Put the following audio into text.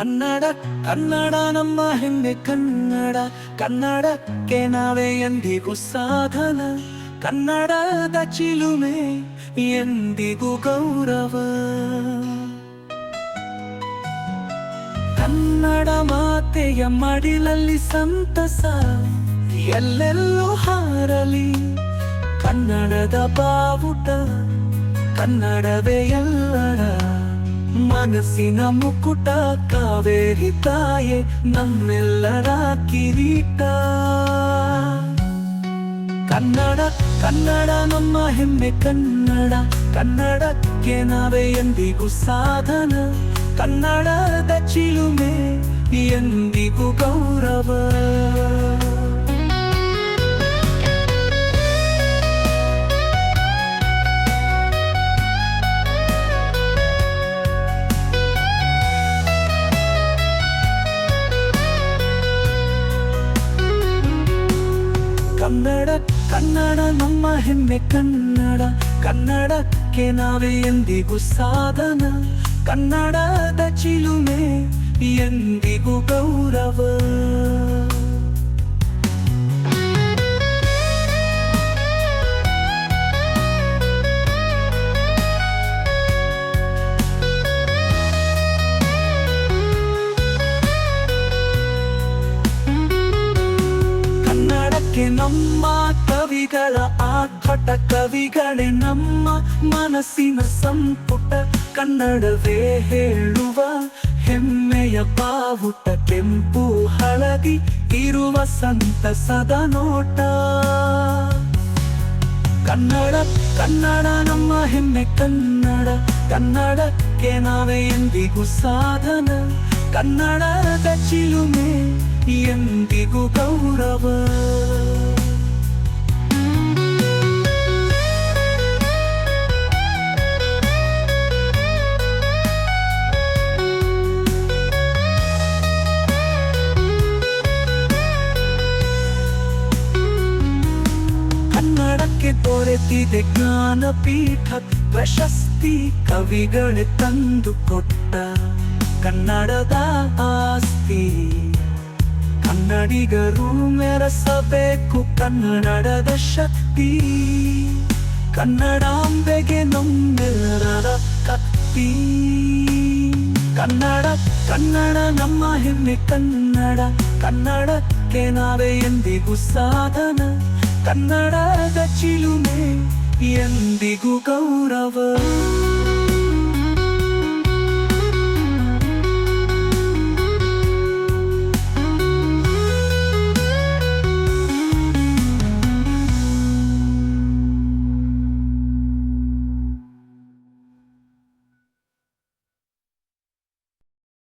ಕನ್ನಡ ಕನ್ನಡ ನಮ್ಮ ಹೆಮ್ಮೆ ಕನ್ನಡ, ಕನ್ನಡಕ್ಕೆ ನಾವೇ ಎಂದಿಗೂ ಸಾಧನ, ಕನ್ನಡದ ಚಿಲುಮೆ ಎಂದಿಗೂ ಗೌರವ. ಕನ್ನಡ ಮಾತೆಯ ಮಡಿಲಲ್ಲಿ ಸಂತಸ ಎಲ್ಲೆಲ್ಲೂ ಹಾರಲಿ, ಕನ್ನಡದ ಬಾವುಟ ಕನ್ನಡವೇ ಎಲ್ಲರ ಮನಸ್ಸಿನ ಮುಕುಟ, ಕಾವೇರಿ ತಾಯೆ ನಮ್ಮೆಲ್ಲರ ಕಿರೀಟ. ಕನ್ನಡ ಕನ್ನಡ ನಮ್ಮ ಹೆಮ್ಮೆ ಕನ್ನಡ, ಕನ್ನಡಕ್ಕೆ ನಾವೇ ಎಂದಿಗೂ ಸಾಧನ, ಕನ್ನಡದ ಚಿಲುಮೆ ಎಂದಿಗೂ ಗೌರವ. ಕನ್ನಡ ಕನ್ನಡ ನಮ್ಮ ಹೆಮ್ಮೆ ಕನ್ನಡ, ಕನ್ನಡಕ್ಕೆ ನಾವೇ ಎಂದಿಗೂ ಸಾಧನ, ಕನ್ನಡದ ಚಿಲುಮೆ ಎಂದಿಗೂ ಗೌರವ. ಕನ್ನಡಕ್ಕೆ ನಮ್ಮ ಕವಿಗಳ ಆರ್ಭಟ, ಕವಿಗಳೇ ನಮ್ಮ ಮನಸ್ಸಿನ ಸಂಪುಟ, ಕನ್ನಡವೇ ಹೇಳುವ ಹೆಮ್ಮೆಯ ಬಾವುಟ, ಕೆಂಪು ಹಳದಿ ಇರುವ ಸಂತಸದ ನೋಟ. ಕನ್ನಡ ಕನ್ನಡ ನಮ್ಮ ಹೆಮ್ಮೆ ಕನ್ನಡ, ಕನ್ನಡಕ್ಕೆ ನಾವೇ ಎಂದಿಗೂ ಸಾಧನ, ಕನ್ನಡದ ಚಿಲುಮೆ ಎಂದಿಗೂ ಗೌರವ. ಕನ್ನಡಕ್ಕೆ ದೊರೆತಿದೆ ಜ್ಞಾನಪೀಠ ಪ್ರಶಸ್ತಿ, ಕವಿಗಳೇ ತಂದು ಕೊಟ್ಟ ಕನ್ನಡದ ಆಸ್ತಿ. ಕನ್ನಡಿಗರು ಮೆರೆಸಬೇಕು ಕನ್ನಡದ ಶಕ್ತಿ, ಕನ್ನಡಾಂಬೆಗೆ ನಮ್ಮೆಲ್ಲರ ಕತ್ತಿ. ಕನ್ನಡ ಕನ್ನಡ ನಮ್ಮ ಹೆಮ್ಮೆ ಕನ್ನಡ, ಕನ್ನಡಕ್ಕೆ ನಾವೇ ಎಂದಿಗೂ ಸಾಧನ, ಕನ್ನಡದ ಚಿಲುಮೆ ಎಂದಿಗೂ ಗೌರವ.